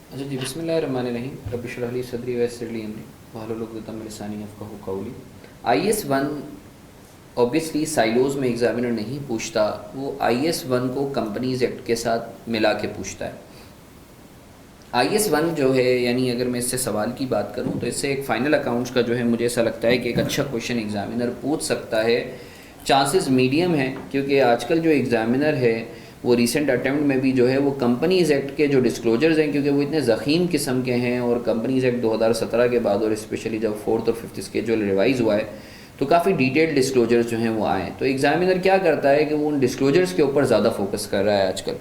अच्छा जी, बिस्मिल्लाहिर्रहमानिर्रहीम। रब्बि इश्रह ली सदरी वयस्सिर ली अमरी वाहलुल उक़दतम मिन लिसानी यफ़क़हू क़ौली। IS-1 ऑब्वियसली साइलोज़ में एग्ज़ामिनर नहीं पूछता, वो IS-1 को कंपनीज़ एक्ट के साथ मिला के पूछता है। IS-1 जो है, यानी अगर मैं इससे सवाल की बात करूं तो इससे एक फ़ाइनल अकाउंट्स का जो है मुझे ऐसा लगता है कि एक अच्छा क्वेश्चन एग्ज़ामिनर पूछ सकता है। चांसेस मीडियम है, क्योंकि आजकल जो एग्ज़ामिनर है वो रीसेंट अटैम्प्ट में भी जो है वो कंपनीज़ एक्ट के जो डिस्क्लोजर्स हैं, क्योंकि वो इतने ज़ख़ीम किस्म के हैं, और कंपनीज़ एक्ट 2017 के बाद और स्पेशली जब 4th और 5th स्केड्यूल रिवाइज़ हुआ है तो काफ़ी डिटेल्ड डिस्क्लोजर्स जो हैं वो आए। तो एग्ज़ामिनर क्या करता है कि वो उन डिस्क्लोजर्स के ऊपर ज़्यादा फोकस कर रहा है आजकल।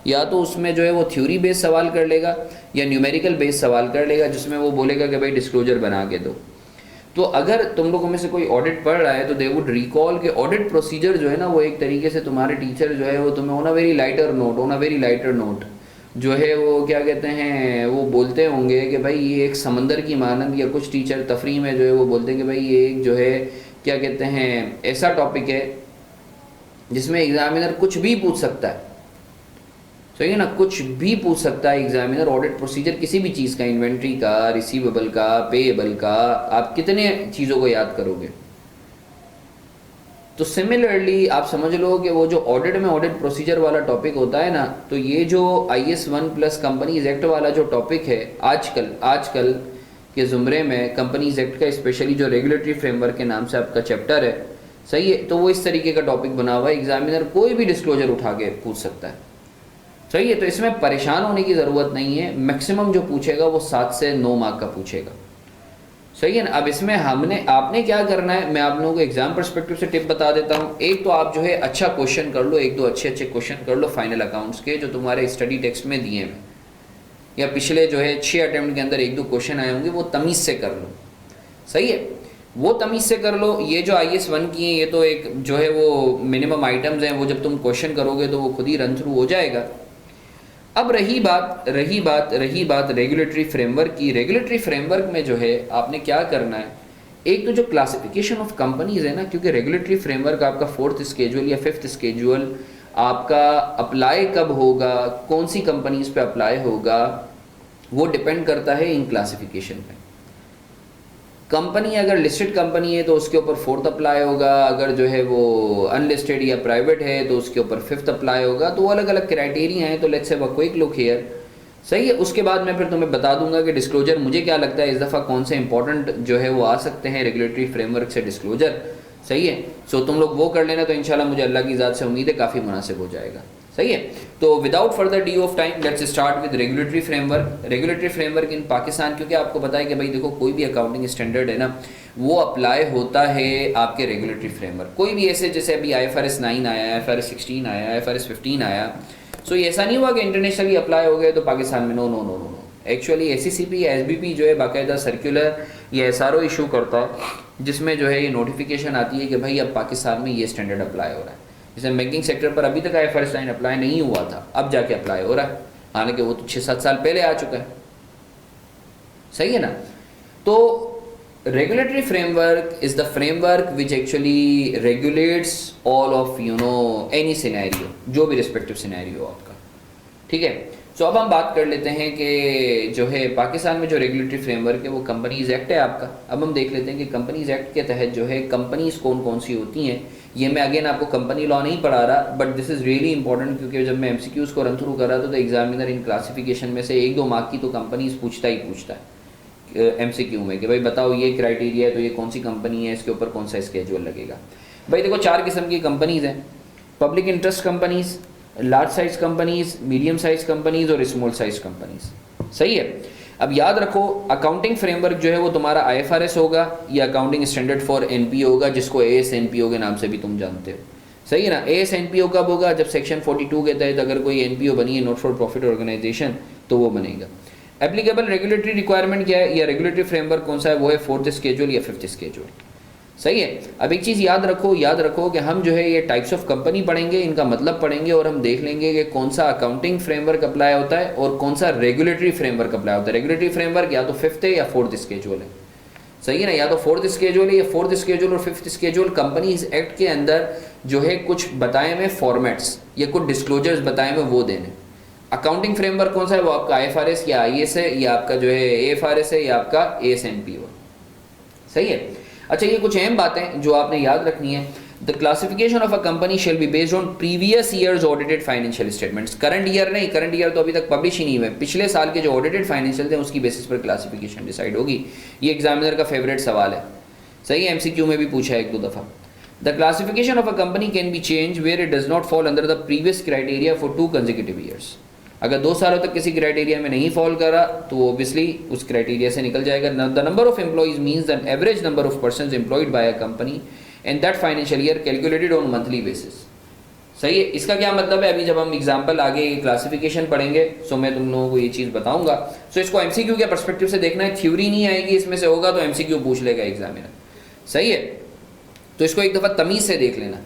या तो उसमें जो है वो थ्योरी बेस्ड सवाल कर लेगा या न्यूमेरिकल बेस्ड सवाल कर लेगा, जिसमें वो बोलेगा कि भाई डिस्क्लोजर बना के दो। तो अगर तुम लोगों में से कोई ऑडिट पढ़ रहा है तो दे वुड रिकॉल के ऑडिट प्रोसीजर जो है ना, वो एक तरीके से तुम्हारे टीचर जो है वो तुम्हें on a very lighter note जो है वो क्या कहते हैं, वो बोलते होंगे कि भाई ये एक समंदर की मानंद, या कुछ टीचर तफरी में जो है वो बोलते हैं कि भाई ये एक जो है क्या कहते हैं ऐसा टॉपिक है जिसमें एग्जामिनर कुछ भी पूछ सकता है। सही है ना, कुछ भी पूछ सकता है एग्जामिनर। ऑडिट प्रोसीजर किसी भी चीज़ का, इन्वेंट्री का, रिसीवेबल का, पेएबल का, आप कितने चीज़ों को याद करोगे। तो सिमिलरली आप समझ लो कि वो जो ऑडिट में ऑडिट प्रोसीजर वाला टॉपिक होता है ना, तो ये जो IS-1 प्लस कंपनीज एक्ट वाला जो टॉपिक है आजकल के ज़ुमरे में, कंपनीज एक्ट का स्पेशली जो रेगुलेटरी फ्रेमवर्क के नाम से आपका चैप्टर है, सही है, तो वो इस तरीके का टॉपिक बना हुआ है। एग्जामिनर कोई भी डिस्क्लोजर उठा के पूछ सकता है, सही है। तो इसमें परेशान होने की ज़रूरत नहीं है। मैक्सिमम जो पूछेगा वो 7 से 9 मार्क का पूछेगा, सही है ना। अब इसमें आपने क्या करना है, मैं आप लोगों को एग्जाम पर्सपेक्टिव से टिप बता देता हूँ। एक तो आप जो है अच्छा क्वेश्चन कर लो, एक दो अच्छे क्वेश्चन कर लो फाइनल अकाउंट्स के, जो तुम्हारे स्टडी टेक्स्ट में दिए हैं, या पिछले जो है 6 अटेम्प्ट के अंदर एक दो क्वेश्चन आए होंगे, वो तमीज़ से कर लो, सही है, वो तमीज़ से कर लो। ये जो IS-1 की है, ये तो एक जो है वो मिनिमम आइटम्स हैं, वो जब तुम क्वेश्चन करोगे तो वो खुद ही रन थ्रू हो जाएगा। अब रही बात रेगुलेटरी फ्रेमवर्क की। रेगुलेटरी फ्रेमवर्क में जो है आपने क्या करना है, एक तो जो क्लासिफिकेशन ऑफ कंपनीज है ना, क्योंकि रेगुलेटरी फ्रेमवर्क आपका 4th स्केड्यूल या 5th स्केड्यूल आपका अप्लाई कब होगा, कौन सी कंपनीज पे अप्लाई होगा, वो डिपेंड करता है इन क्लासिफिकेशन पे। कंपनी अगर लिस्टेड कंपनी है तो उसके ऊपर 4th अप्लाई होगा, अगर जो है वो अनलिस्टेड या प्राइवेट है तो उसके ऊपर 5th अप्लाई होगा। तो अलग अलग क्राइटेरिया हैं। तो let's have a quick look here, सही है। उसके बाद मैं फिर तुम्हें बता दूंगा कि डिस्क्लोजर मुझे क्या लगता है इस दफ़ा कौन से इंपॉर्टेंट जो है वो आ सकते हैं रेगुलेटरी फ्रेमवर्क से डिस्क्लोजर, सही है। सो तुम लोग वो कर लेना, तो इंशाल्लाह मुझे अल्लाह की ज़ात से उम्मीद है काफ़ी मुनासिब हो जाएगा, सही है। तो without further D of time let's start with regulatory framework. Regulatory framework in Pakistan, क्योंकि आपको पता है कि भाई देखो कोई भी अकाउंटिंग स्टैंडर्ड है ना, वो अप्लाई होता है आपके रेगुलेटरी फ्रेमवर्क। कोई भी ऐसे जैसे अभी IFRS 9 आया, IFRS 16 आया, IFRS 15 आया, सो ये ऐसा नहीं हुआ कि इंटरनेशनली अप्लाई हो गए तो पाकिस्तान में no no no no no. Actually SECP या SBP जो है बाकायदा सर्कुलर या SRO इशू करता है, जिसमें जो है ये नोटिफिकेशन आती है कि भाई अब पाकिस्तान में ये स्टैंडर्ड अप्लाई हो रहा है। जैसे बैंकिंग सेक्टर पर अभी तक IFRS 9 अप्लाई नहीं हुआ था, अब जाके अप्लाई हो रहा है, हालांकि वो तो 6-7 साल पहले आ चुका है, सही है ना। तो regulatory framework is the framework which actually regulates all of any scenario, जो भी रिस्पेक्टिव सिनेरियो आपका, ठीक है। सो अब हम बात कर लेते हैं कि जो है पाकिस्तान में जो रेगुलेटरी फ्रेमवर्क है वो कंपनीज एक्ट है आपका। अब हम देख लेते हैं कि कंपनीज एक्ट के तहत जो है कंपनीज कौन कौन सी होती हैं। ये मैं अगेन आपको कंपनी लॉ नहीं पढ़ा रहा, but this is really important, क्योंकि जब मैं MCQs को रन थ्रू कर रहा था तो एग्जामिनर इन क्लासिफिकेशन में से 1-2 मार्क की तो कंपनीज पूछता है MCQ में कि भाई बताओ ये क्राइटेरिया है तो ये कौन सी कंपनी है, इसके ऊपर कौन सा स्केड्यूल लगेगा। भाई देखो 4 किस्म की कंपनीज हैं, public interest companies, large size companies, medium size companies और स्मॉल साइज कंपनीज, सही है। अब याद रखो अकाउंटिंग फ्रेमवर्क जो है वो तुम्हारा IFRS होगा या अकाउंटिंग स्टैंडर्ड फॉर NPO होगा, जिसको AS/NPO के नाम से भी तुम जानते हो, सही है ना। AS/NPO कब होगा, जब सेक्शन 42 के तहत अगर कोई NPO बनी है, नॉट फॉर प्रॉफिट ऑर्गेनाइजेशन, तो वो बनेगा। एप्लीकेबल रेगुलेटरी रिक्वायरमेंट क्या है या रेगुलेटरी फ्रेमवर्क कौन सा है, वो है 4th स्केड्यूल या 5th स्केड्यूल, सही है। अब एक चीज़ याद रखो कि हम जो है ये टाइप्स ऑफ कंपनी पढ़ेंगे, इनका मतलब पढ़ेंगे, और हम देख लेंगे कि कौन सा अकाउंटिंग फ्रेमवर्क अप्लाई होता है और कौन सा रेगुलेटरी फ्रेमवर्क अप्लाई होता है। रेगुलेटरी फ्रेमवर्क या तो 5th है या 4th स्केड्यूल है, सही है ना, या तो 4th स्केड्यूल है या 4th स्केड्यूल और 5th स्केड्यूल। कंपनीज एक्ट के अंदर जो है कुछ बताए हुए फॉर्मेट्स या कुछ डिस्क्लोजर्स बताए हुए वो देने। अकाउंटिंग फ्रेमवर्क कौन सा है, वो आपका IFRS या IAS है, या आपका जो है AFRS है, या आपका AS&PO। सही है। अच्छा, ये कुछ अहम बातें जो आपने याद रखनी है। The classification of a company shall be based on previous years audited financial statements. Current year नहीं, करंट ईयर तो अभी तक पब्लिश ही नहीं हुए, पिछले साल के जो ऑडिटेड फाइनेंशियल थे उसकी बेसिस पर क्लासिफिकेशन डिसाइड होगी। ये एग्जामिनर का फेवरेट सवाल है। सही है, MCQ में भी पूछा है 1-2 दफ़ा। The classification of a company can be change where it does not fall under the previous criteria for 2 consecutive years. अगर 2 सालों तक किसी क्राइटेरिया में नहीं फॉल करा तो ऑब्वियसली उस क्राइटेरिया से निकल जाएगा। The number of employees means the average number of persons employed by a company and that financial year calculated on monthly basis. सही है। इसका क्या मतलब है, अभी जब हम एग्जाम्पल आगे क्लासिफिकेशन पढ़ेंगे सो मैं तुम लोगों को ये चीज़ बताऊंगा। सो इसको MCQ के पर्सपेक्टिव से देखना है, थ्योरी नहीं आएगी इसमें से, होगा तो MCQ पूछ लेगा एग्जामिनर। सही है, तो इसको एक दफ़ा तमीज़ से देख लेना।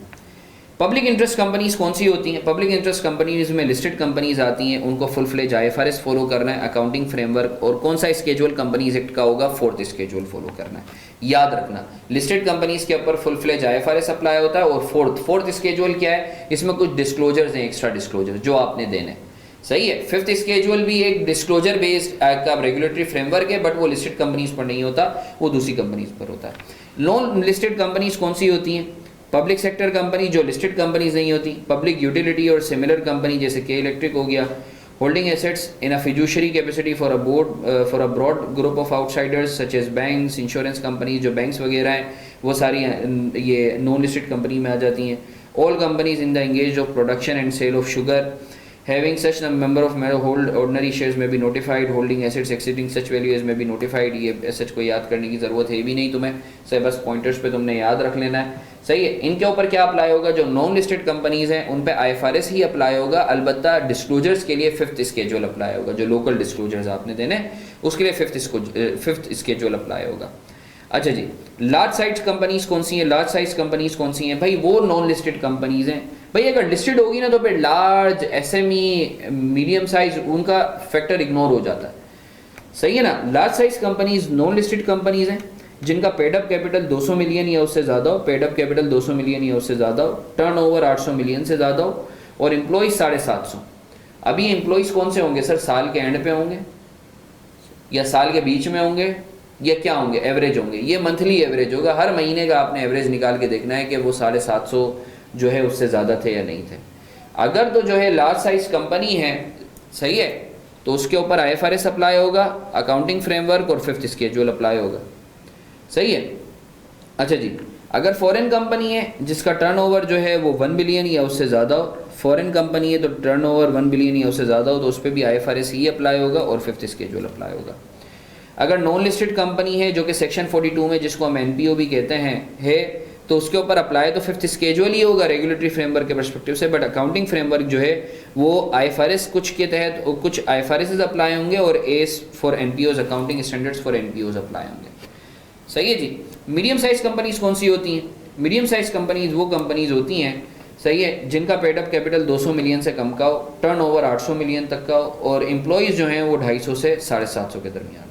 पब्लिक इंटरेस्ट कंपनीज कौन सी होती हैं? पब्लिक इंटरेस्ट कंपनीज में लिस्टेड कंपनीज आती हैं, उनको फुल फ्लेज IFRS फॉलो करना है, अकाउंटिंग फ्रेमवर्क, और कौन सा स्केड्यूल कंपनीज एक्ट का होगा, 4th स्केड्यूल फॉलो करना है। याद रखना, लिस्टेड कंपनीज के ऊपर फुल फ्लेज IFRS अप्लाई होता है, और फोर्थ स्केड्यूल क्या है, इसमें कुछ डिस्क्लोजर्स हैं, एक्स्ट्रा डिस्क्लोजर जो आपने देने। सही है। 5th स्केड्यूल भी एक डिस्क्लोजर बेस्ड का रेगुलेटरी फ्रेमवर्क है, बट वो लिस्टेड कंपनीज पर नहीं होता, वो दूसरी कंपनीज पर होता है। नॉन लिस्टेड कंपनीज कौन सी होती हैं? पब्लिक सेक्टर कंपनी जो लिस्टेड कंपनीज नहीं होती, पब्लिक यूटिलिटी और सिमिलर कंपनी जैसे के इलेक्ट्रिक हो गया, holding assets in a fiduciary capacity for a broad group of outsiders such as banks, insurance company जो बैंक्स वगैरह हैं वो सारी ये नॉन लिस्टेड कंपनी में आ जाती हैं। All companies in the engage of production and sale of sugar having such a member of hold ordinary shares may be notified, holding assets exceeding such value as may be notified। ये assets को याद करने की ज़रूरत है भी नहीं तुम्हें, सही, बस पॉइंटर्स पे तुमने याद रख लेना है। सही है। इनके ऊपर क्या अप्लाई होगा, जो नॉन लिस्टेड कंपनीज हैं उन पे IFRS ही अप्लाई होगा, अलबत्ता डिस्क्लोजर्स के लिए 5th स्केड्यूल अप्लाई होगा, जो लोकल डिस्क्लोजर्स आपने देने उसके लिए 5th स्केड्यूल अप्लाई होगा। अच्छा जी, लार्ज साइज कंपनीज कौन सी हैं? लार्ज साइज कंपनीज कौन सी हैं भाई? वो नॉन लिस्टेड कंपनीज हैं भाई। अगर लिस्टेड होगी ना तो फिर लार्ज, SME, मीडियम साइज, उनका फैक्टर इग्नोर हो जाता है। सही है ना। Large size companies non listed companies हैं जिनका पेडअप कैपिटल 200 मिलियन या उससे ज़्यादा हो, पेडअप कैपिटल 200 मिलियन या उससे ज़्यादा हो, टर्नओवर 800 मिलियन से ज़्यादा हो, और एम्प्लॉइज 750। अभी एम्प्लॉइज कौन से होंगे सर? साल के एंड पे होंगे या साल के बीच में होंगे या क्या होंगे? एवरेज होंगे। ये मंथली एवरेज होगा, हर महीने का आपने एवरेज निकाल के देखना है कि वो 750 जो है उससे ज़्यादा थे या नहीं थे। अगर तो जो है लार्ज साइज कंपनी है, सही है, तो उसके ऊपर IFRS अप्लाई होगा, अकाउंटिंग फ्रेमवर्क और 5th स्केड्यूल अप्लाई होगा। सही है। अच्छा जी, अगर फॉरेन कंपनी है जिसका टर्नओवर जो है वो 1 बिलियन या उससे ज़्यादा हो, फॉरेन कंपनी है तो टर्नओवर 1 बिलियन या उससे ज़्यादा हो, तो उस पर भी IFRS ही अप्लाई होगा और 5th स्केड्यूल अप्लाई होगा। अगर नॉन लिस्टेड कंपनी है जो कि सेक्शन 42 में, जिसको हम NPO भी कहते हैं, तो उसके ऊपर अप्लाई तो 5th स्केड्यूल ही होगा रेगुलेटरी फ्रेमवर्क के पर्सपेक्टिव से, बट अकाउंटिंग फ्रेमवर्क जो है वो IFRS कुछ के तहत कुछ IFRS अप्लाई होंगे और AS for NPOs, accounting standards for NPOs apply होंगे। सही है जी। मीडियम साइज कंपनीज कौन सी होती हैं? मीडियम साइज कंपनीज वो कंपनीज होती हैं, सही है, जिनका पेडअप कैपिटल 200 मिलियन से कम का हो, टर्नओवर 800 मिलियन तक का हो, और एम्प्लॉयज़ जो हैं वो 250 से 750 के दरमियान।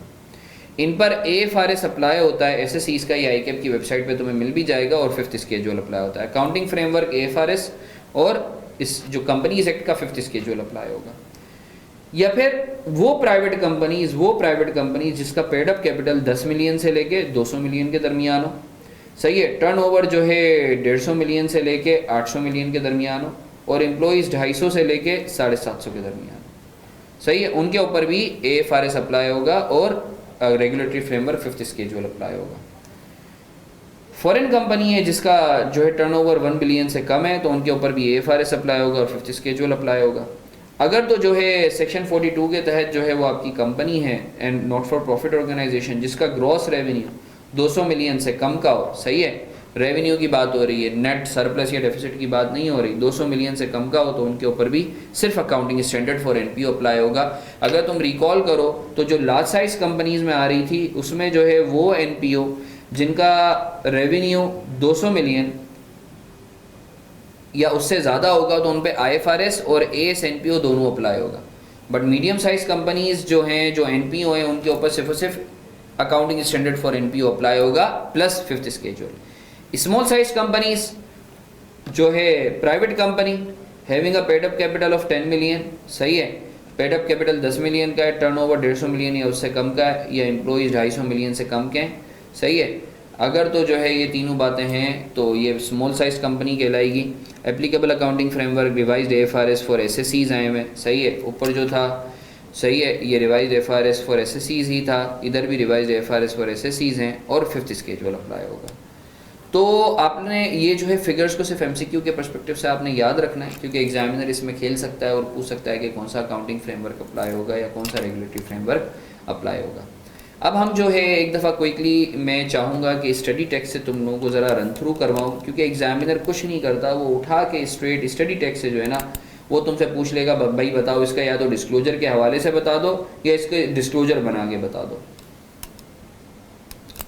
इन पर AFRS अप्लाई होता है, SSCs का या ICAP की वेबसाइट पे तुम्हें मिल भी जाएगा, और 5th स्केड्यूल अप्लाई होता है। अकाउंटिंग फ्रेमवर्क AFRS और इस जो कंपनीज एक्ट का 5th स्केड्यूल अप्लाई होगा। या फिर वो प्राइवेट कंपनीज जिसका पेडअप कैपिटल 10 मिलियन से लेके 200 मिलियन के दरमियान हो, सही है, टर्नओवर जो है 150 मिलियन से लेके 800 मिलियन के दरमियान हो, और एम्प्लॉइज़ 250 से लेके 750 के दरमियान। सही है, उनके ऊपर भी AFRS अप्लाई होगा और regulatory framework 5th schedule apply होगा। फॉरेन कंपनी है जिसका जो है टर्नओवर 1 बिलियन से कम है, तो उनके ऊपर भी AFRS अप्लाई होगा और 5th स्केड्यूल अप्लाई होगा। अगर तो जो है सेक्शन 42 के तहत जो है वो आपकी कंपनी है and not for profit organisation, जिसका ग्रॉस रेवेन्यू 200 मिलियन से कम का हो, सही है, रेवेन्यू की बात हो रही है, नेट सरप्लस या डेफिसिट की बात नहीं हो रही, 200 मिलियन से कम का हो, तो उनके ऊपर भी सिर्फ accounting standard for NPO apply होगा। अगर तुम रिकॉल करो तो जो लार्ज साइज कंपनीज में आ रही थी उसमें जो है वो NPO जिनका रेवेन्यू 200 मिलियन या उससे ज़्यादा होगा तो उन पे IFRS और AS&PO दोनों अप्लाई होगा। बट मीडियम साइज कंपनीज जो हैं, जो NPO हैं, उनके ऊपर सिर्फ और सिर्फ accounting standard for NPO apply होगा plus 5th schedule. Small size companies जो है private company having a paid up capital of 10 million, सही है, पेड अप कैपिटल 10 मिलियन का है, टर्नओवर 150 मिलियन या उससे कम का है, या एम्प्लॉइज 250 मिलियन से कम के हैं, सही है। अगर तो जो है ये तीनों बातें हैं तो ये स्मॉल साइज कंपनी कहलाएगी। Applicable accounting framework revised FRS for एसएससीज आए हुए, सही है। ऊपर जो था, सही है, ये रिवाइज्ड एफआरएस फॉर एसएससीज ही था, इधर भी रिवाइज्ड एफआरएस फॉर एसएससीज हैं, और 5th स्केड्यूल अप्लाई होगा। तो आपने ये जो है फिगर्स को सिर्फ एमसीक्यू के पर्सपेक्टिव से आपने याद रखना है, क्योंकि एग्जामिनर इसमें खेल सकता है और पूछ सकता है कि कौन सा अकाउंटिंग फ्रेमवर्क अप्लाई होगा या कौन सा रेगुलेटरी फ्रेमवर्क अप्लाई होगा। अब हम जो है एक दफ़ा क्विकली मैं चाहूँगा कि स्टडी टेक्स्ट से तुम लोगों को ज़रा रन थ्रू करवाऊँ, क्योंकि एग्जामिनर कुछ नहीं करता, वो उठा के स्ट्रेट स्टडी टेक्स्ट से जो है ना वो तुमसे पूछ लेगा भाई बताओ इसका या तो डिस्क्लोजर के हवाले से बता दो या इसके डिस्क्लोजर बना के बता दो।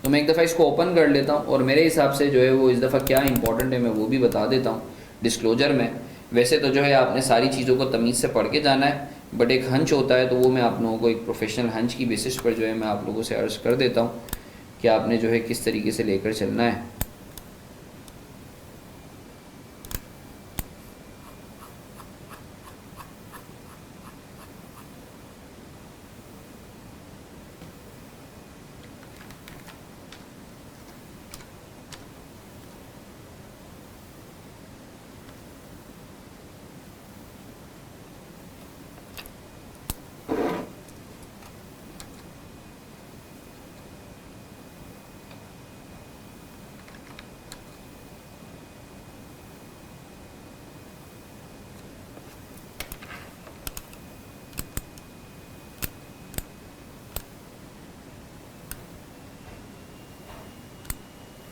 तो मैं एक दफ़ा इसको ओपन कर लेता हूँ और मेरे हिसाब से जो है वो इस दफ़ा क्या इंपॉर्टेंट है मैं वो भी बता देता हूँ डिस्क्लोजर में। वैसे तो जो है आपने सारी चीज़ों को तमीज़ से पढ़ के जाना है, बट एक हंच होता है तो वो मैं आप लोगों को एक प्रोफेशनल हंच की बेसिस पर जो है मैं आप लोगों से अर्ज़ कर देता हूँ कि आपने जो है किस तरीके से लेकर चलना है।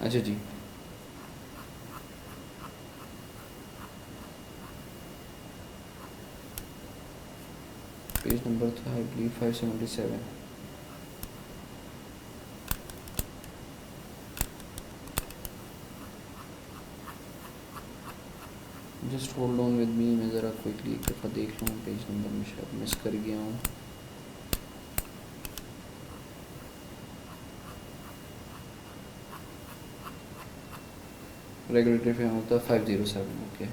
अच्छा जी, पेज नंबर था I believe 577। Just hold on with me, मैं ज़रा क्विकली एक दफ़ा देख लूँ, पेज नंबर में शायद मिस कर गया हूँ। रेगुलेटरी फ्रेम होता है 507, ओके।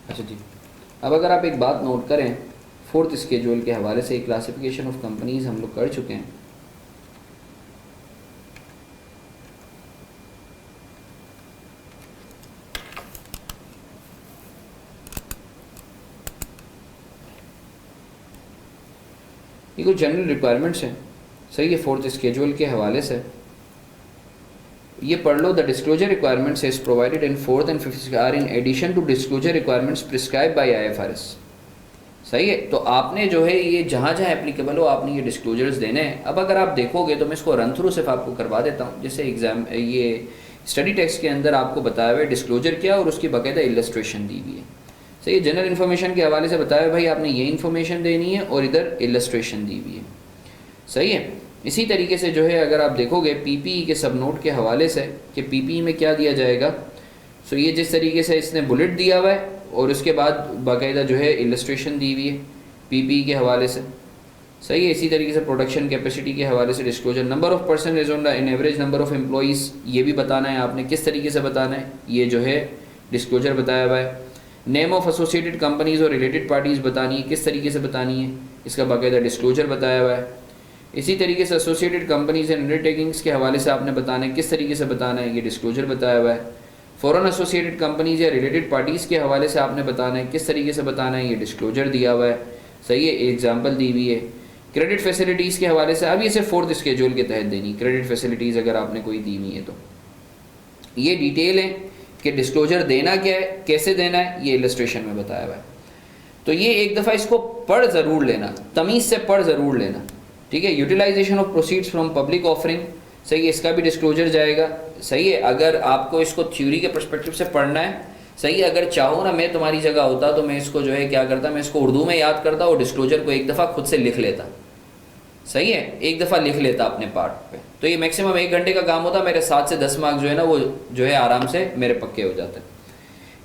अच्छा जी, अब अगर आप एक बात नोट करें, 4th स्केड्यूल के हवाले से क्लासिफिकेशन ऑफ कंपनीज हम लोग कर चुके हैं। ये कुछ जनरल रिक्वायरमेंट्स हैं, सही है, 4th स्केड्यूल के हवाले से ये पढ़ लो। The disclosure requirements is provided in 4th and 5th are in addition to disclosure requirements prescribe by IFRS, सही है। तो आपने जो है ये जहाँ जहाँ एप्लीकेबल हो आपने ये डिस्क्लोजर्स देने हैं। अब अगर आप देखोगे तो मैं इसको रन थ्रू सिर्फ आपको करवा देता हूँ। जैसे एग्जाम ये स्टडी टेक्स्ट के अंदर आपको बताया हुआ है डिस्क्लोजर क्या और उसकी बाकायदा इलस्ट्रेशन दी हुई है, सही है। जनरल इन्फॉर्मेशन के हवाले से बताया भाई आपने ये इन्फॉर्मेशन देनी है और इधर इलस्ट्रेशन दी हुई है, सही है। इसी तरीके से जो है अगर आप देखोगे पीपीई के सब नोट के हवाले से कि पीपीई में क्या दिया जाएगा, सो ये जिस तरीके से इसने बुलेट दिया हुआ है और उसके बाद बाकायदा जो है इलस्ट्रेशन दी हुई है पीपीई के हवाले से, सही है। इसी तरीके से प्रोडक्शन कैपेसिटी के हवाले से disclosure, number of person is on the in average number of employees, ये भी बताना है आपने किस तरीके से बताना है, ये जो है डिस्क्लोजर बताया हुआ है। नेम ऑफ एसोसिएटेड कंपनीज़ और रिलेटेड पार्टीज़ बतानी है, किस तरीके से बतानी है, इसका बाकायदा डिस्क्लोजर बताया हुआ है। इसी तरीके से एसोसिएटेड कंपनीज़ एंड अंडरटेकिंग्स के हवाले से आपने बताना है, किस तरीके से बताना है, ये डिस्क्लोजर बताया हुआ है। फॉरेन एसोसिएटेड कंपनीज़ या रिलेटेड पार्टीज़ के हवाले से आपने बताना है, किस तरीके से बताना है, ये डिस्क्लोजर दिया हुआ है, सही है, एग्जाम्पल दी हुई है। क्रेडिट फैसिलिटीज़ के हवाले से अब ये सिर्फ 4th स्केड्यूल के तहत देनी, क्रेडिट फैसिलिटीज़ अगर आपने कोई दी हुई है तो ये डिटेल है कि डिस्क्लोजर देना क्या है, कैसे देना है, ये इलस्ट्रेशन में बताया हुआ है। तो ये एक दफ़ा इसको पढ़ ज़रूर लेना, तमीज़ से पढ़ ज़रूर लेना, ठीक है। Utilisation of proceeds from public offering, सही है, इसका भी डिस्क्लोजर जाएगा, सही है। अगर आपको इसको थ्योरी के पर्सपेक्टिव से पढ़ना है, सही है, अगर चाहो ना मैं तुम्हारी जगह होता तो मैं इसको जो है क्या करता, मैं इसको उर्दू में याद करता और डिस्क्लोजर को एक दफ़ा खुद से लिख लेता, सही है, एक दफ़ा लिख लेता अपने पार्ट पे। तो ये मैक्सिमम 1 घंटे का काम होता, मेरे 7 से 10 मार्क्स जो है ना वो जो है आराम से मेरे पक्के हो जाते हैं।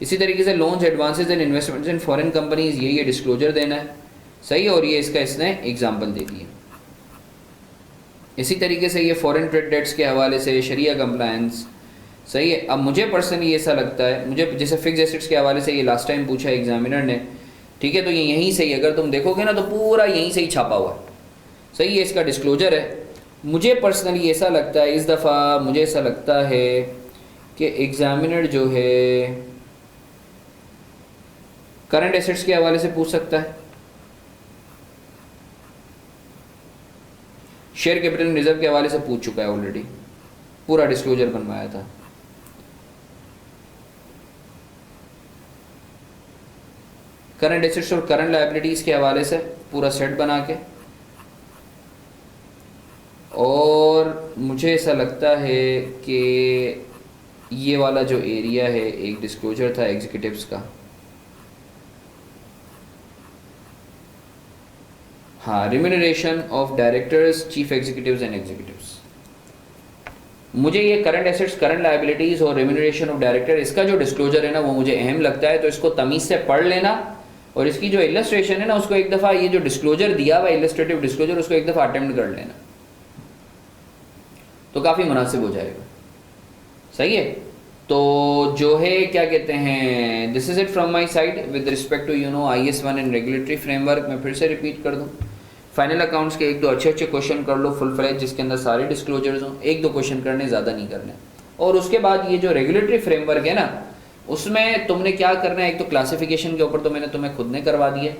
इसी तरीके से loans, advances and investments in foreign companies, ये डिस्क्लोजर देना है, सही है। और ये इसका इसने एग्जाम्पल दे दिया। इसी तरीके से ये फॉरेन ट्रेड डेट्स के हवाले से शरिया कंप्लायंस, सही है। अब मुझे पर्सनली ऐसा लगता है, मुझे जैसे फिक्स एसेट्स के हवाले से ये लास्ट टाइम पूछा एग्जामिनर ने, ठीक है, तो ये यहीं से ही अगर तुम देखोगे ना तो पूरा यहीं से ही छापा हुआ है, सही है, इसका डिस्क्लोजर है। मुझे पर्सनली ऐसा लगता है, इस दफ़ा मुझे ऐसा लगता है कि एग्जामिनर जो है करंट एसेट्स के हवाले से पूछ सकता है, शेयर कैपिटल रिजर्व के हवाले से पूछ चुका है ऑलरेडी, पूरा डिस्क्लोजर बनवाया था। करंट एसेट्स और करंट लायबिलिटीज के हवाले से पूरा सेट बना के, और मुझे ऐसा लगता है कि ये वाला जो एरिया है एक डिस्क्लोजर था एग्जीक्यूटिव्स का, हाँ, remuneration of directors, chief executives and executives. मुझे ये करंट एसेट्स, करंट लायबिलिटीज और रिम्यूनरेशन ऑफ डायरेक्टर, इसका जो डिस्क्लोजर है ना वो मुझे अहम लगता है, तो इसको तमीज़ से पढ़ लेना, और इसकी जो इलस्ट्रेशन है ना उसको एक दफ़ा, ये जो डिस्क्लोजर दिया हुआ इलस्ट्रेटिव डिस्क्लोजर, उसको एक दफ़ा अटेम्प्ट कर लेना, तो काफ़ी मुनासिब हो जाएगा, सही है। तो जो है क्या कहते हैं, this is it from my side with respect to IS 1 and regulatory framework. मैं फिर से रिपीट कर दूँ, फाइनल अकाउंट्स के एक दो अच्छे क्वेश्चन कर लो फुल फ्लेज, जिसके अंदर सारे डिस्क्लोजर्स हों, एक दो क्वेश्चन करने, ज़्यादा नहीं करने। और उसके बाद ये जो रेगुलेटरी फ्रेमवर्क है ना, उसमें तुमने क्या करना है, एक तो क्लासिफिकेशन के ऊपर तो मैंने तुम्हें खुद ने करवा दिया,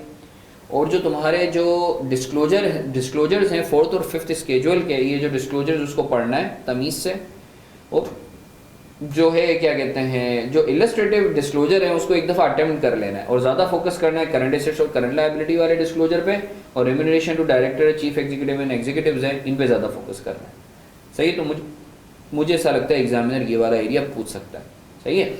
और जो तुम्हारे जो डिस्क्लोजर्स हैं 4th और 5th स्केड्यूल के, ये जो डिस्क्लोजर्स उसको पढ़ना है तमीज़ से, और जो है क्या कहते हैं, जो इलस्ट्रेटिव डिस्क्लोजर है उसको एक दफ़ा अटेम्प्ट कर लेना है, और ज़्यादा फोकस करना है करंट एसेट्स और करंट लायबिलिटी वाले डिस्क्लोजर पे, और remuneration to director, chief executive and executives हैं, इन पे ज़्यादा फोकस करना है, सही है। तो मुझे ऐसा लगता है एग्जामिनर ये वाला एरिया पूछ सकता है, सही है।